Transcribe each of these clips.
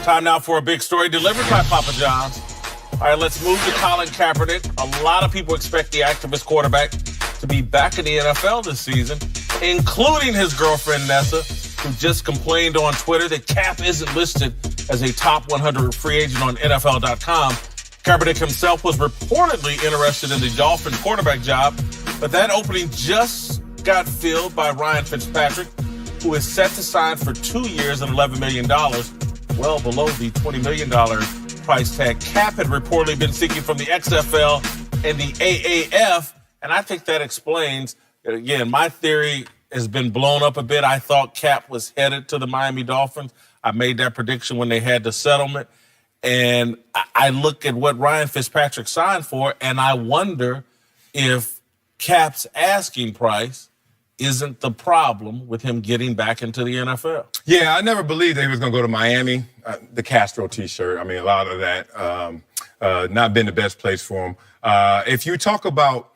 Time now for a big story delivered by Papa John's. All right, let's move to Colin Kaepernick. A lot of people expect the activist quarterback to be back in the NFL this season, including his girlfriend, Nessa, who just complained on Twitter that Cap isn't listed as a top 100 free agent on NFL.com. Kaepernick himself was reportedly interested in the Dolphin quarterback job, but that opening just got filled by Ryan Fitzpatrick, who is set to sign for 2 years and $11 million, well below the $20 million price tag Cap had reportedly been seeking from the XFL and the AAF. And I think that explains, again, my theory has been blown up a bit. I thought Cap was headed to the Miami Dolphins. I made that prediction when they had the settlement. And I look at what Ryan Fitzpatrick signed for, and I wonder if Cap's asking price isn't the problem with him getting back into the NFL. Yeah, I never believed that he was going to go to Miami. The Castro T-shirt, I mean, a lot of that, not been the best place for him. If you talk about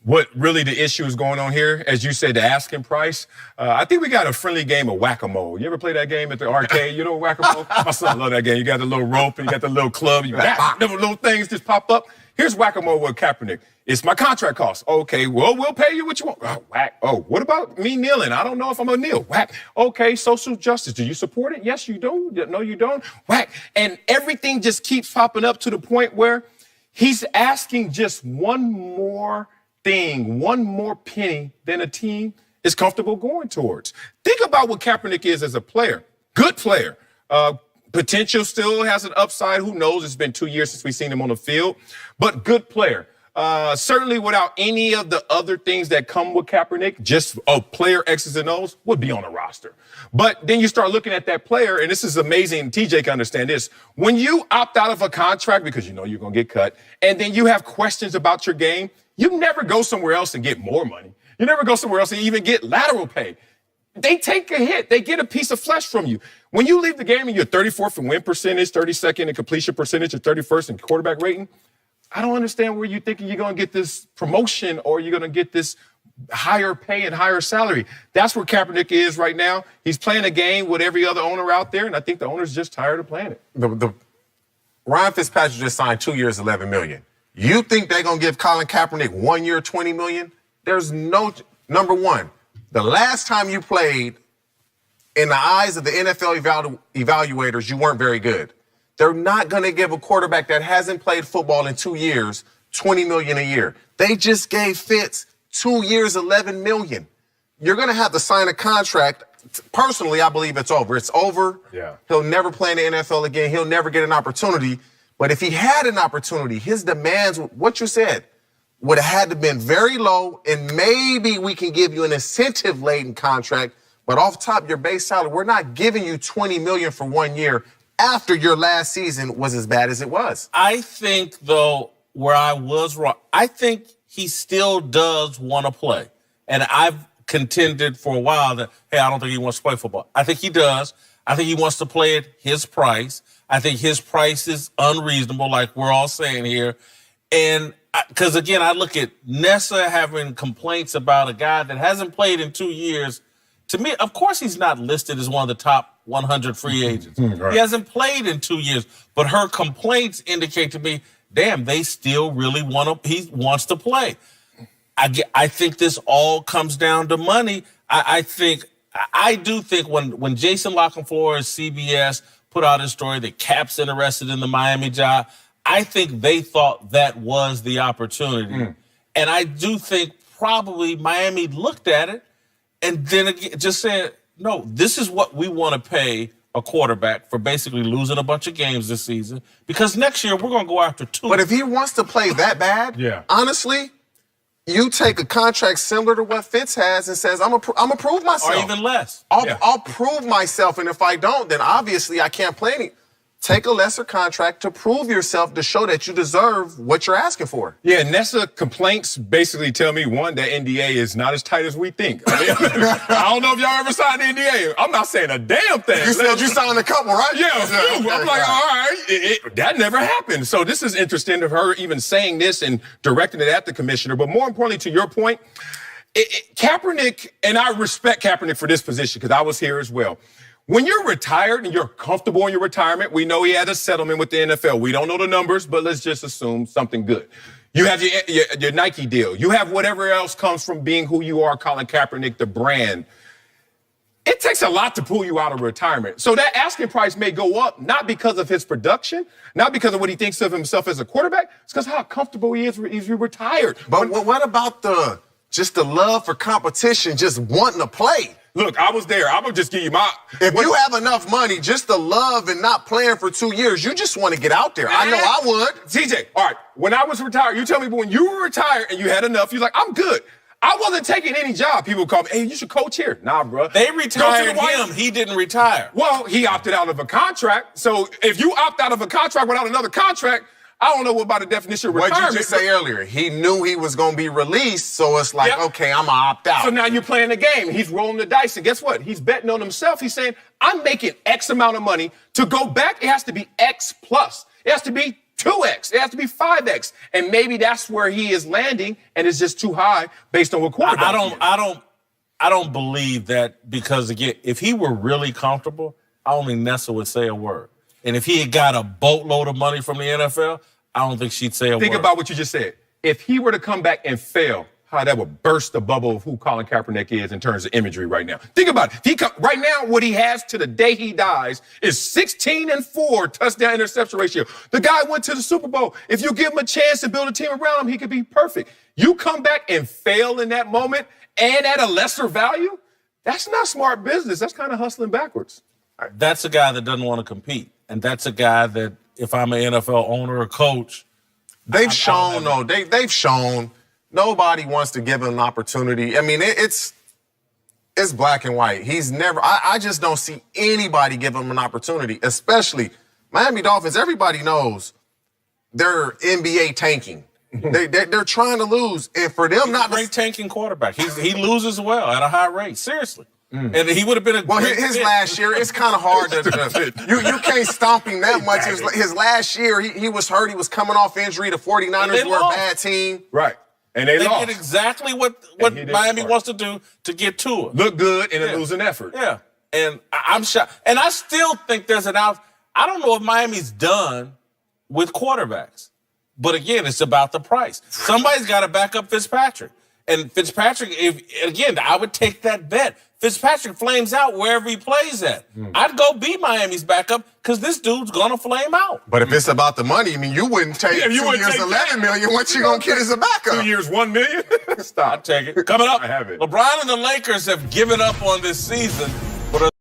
what really the issue is going on here, as you said, the asking price, I think we got a friendly game of whack-a-mole. You ever play that game at the arcade? You know whack-a-mole? My son love that game. You got the little rope and you got the little club. You got little things just pop up. Here's whack-a-mole with Kaepernick. It's my contract cost. Okay, well, we'll pay you what you want. Oh, whack. Oh, what about me kneeling? I don't know if I'm gonna kneel. Whack. Okay, social justice. Do you support it? Yes, you do. No, you don't. Whack. And everything just keeps popping up to the point where he's asking just one more thing, one more penny than a team is comfortable going towards. Think about what Kaepernick is as a player. Good player. Potential still has an upside. Who knows? It's been 2 years since we've seen him on the field. But good player. Certainly without any of the other things that come with Kaepernick, just a player X's and O's would be on the roster. But then you start looking at that player, and this is amazing. TJ can understand this. When you opt out of a contract because you know you're going to get cut, and then you have questions about your game, you never go somewhere else and get more money. You never go somewhere else and even get lateral pay. They take a hit. They get a piece of flesh from you. When you leave the game and you're 34th in win percentage, 32nd in completion percentage, or 31st in quarterback rating, I don't understand where you're thinking you're going to get this promotion or you're going to get this higher pay and higher salary. That's where Kaepernick is right now. He's playing a game with every other owner out there, and I think the owner's just tired of playing it. Ryan Fitzpatrick just signed 2 years, $11 million. You think they're going to give Colin Kaepernick 1 year, $20 million? There's no – number one, the last time you played, in the eyes of the NFL evaluators, you weren't very good. They're not going to give a quarterback that hasn't played football in 2 years $20 million a year. They just gave Fitz 2 years, $11 million. You're going to have to sign a contract. Personally, I believe it's over. It's over. Yeah. He'll never play in the NFL again. He'll never get an opportunity. But if he had an opportunity, his demands, what you said, would have had to been very low, and maybe we can give you an incentive-laden contract. But off top, your base salary, we're not giving you $20 million for 1 year after your last season was as bad as it was. I think, though, where I was wrong, I think he still does want to play. And I've contended for a while that, hey, I don't think he wants to play football. I think he does. I think he wants to play at his price. I think his price is unreasonable, like we're all saying here. And because, again, I look at Nessa having complaints about a guy that hasn't played in 2 years. To me, of course, he's not listed as one of the top 100 free agents. Right. He hasn't played in 2 years. But her complaints indicate to me, damn, they still really he wants to play. I think this all comes down to money. I do think when Jason Lockenfleur, CBS, put out his story that Cap's interested in the Miami job, I think they thought that was the opportunity. And I do think probably Miami looked at it and then again just said, no, this is what we want to pay a quarterback for basically losing a bunch of games this season, because next year we're going to go after 2. But if he wants to play that bad, honestly, you take a contract similar to what Fitz has and says, I'm gonna prove myself. Or even less. I'll prove myself, and if I don't, then obviously I can't play any. Take a lesser contract to prove yourself, to show that you deserve what you're asking for. Yeah, Nessa complaints basically tell me, one, that NDA is not as tight as we think. I mean, I don't know if y'all ever signed the NDA. I'm not saying a damn thing. You said you signed a couple, right? Yeah, a few. I'm like, all right, that never happened. So this is interesting of her even saying this and directing it at the commissioner. But more importantly, to your point, Kaepernick, and I respect Kaepernick for this position because I was here as well. When you're retired and you're comfortable in your retirement, we know he had a settlement with the NFL. We don't know the numbers, but let's just assume something good. You have your Nike deal. You have whatever else comes from being who you are, Colin Kaepernick, the brand. It takes a lot to pull you out of retirement. So that asking price may go up, not because of his production, not because of what he thinks of himself as a quarterback. It's because how comfortable he is if you're retired. But what about just the love for competition, just wanting to play? Look, I was there. I'm going to just give you my... If you have enough money, just the love and not playing for 2 years, you just want to get out there. I know I would. TJ, all right, when I was retired, you tell me when you were retired and you had enough, you're like, I'm good. I wasn't taking any job. People call me, hey, you should coach here. Nah, bro. They retired him. He didn't retire. Well, he opted out of a contract. So if you opt out of a contract without another contract, I don't know what about the definition of retirement. What did you just say earlier? He knew he was going to be released, so it's like, okay, I'm going to opt out. So now you're playing the game. He's rolling the dice, and guess what? He's betting on himself. He's saying, I'm making X amount of money. To go back, it has to be X plus. It has to be 2X. It has to be 5X. And maybe that's where he is landing, and it's just too high based on what quarterback I don't believe that because, again, if he were really comfortable, I don't think Nessa would say a word. And if he had got a boatload of money from the NFL, I don't think she'd say a word. Think about what you just said. If he were to come back and fail, how that would burst the bubble of who Colin Kaepernick is in terms of imagery right now. Think about it. Right now, what he has to the day he dies is 16-4 touchdown interception ratio. The guy went to the Super Bowl. If you give him a chance to build a team around him, he could be perfect. You come back and fail in that moment and at a lesser value, that's not smart business. That's kind of hustling backwards. That's a guy that doesn't want to compete. And that's a guy that, if I'm an NFL owner or coach, they've shown nobody wants to give him an opportunity. I mean, it's black and white. He's never. I just don't see anybody give him an opportunity, especially Miami Dolphins. Everybody knows they're NBA tanking. They're trying to lose, and for them not great tanking quarterback. He loses well at a high rate. Seriously. And he would have been a great his fit. last year, it's kind of hard to you can't stomp him that much. His last year, he was hurt. He was coming off injury. The 49ers were a bad team. Right. And they lost. Did exactly what Miami wants to do to get to it. Look good in a losing effort. Yeah. And I'm shocked. And I still think there's an out. I don't know if Miami's done with quarterbacks. But again, it's about the price. Somebody's got to back up Fitzpatrick. And Fitzpatrick, I would take that bet. Fitzpatrick flames out wherever he plays at. I'd go be Miami's backup because this dude's going to flame out. But if it's about the money, I mean, you wouldn't take 2 years, $11 million. What you going to get as a backup? 2 years, $1 million? Stop. I'd take it. Coming up, I have it. LeBron and the Lakers have given up on this season.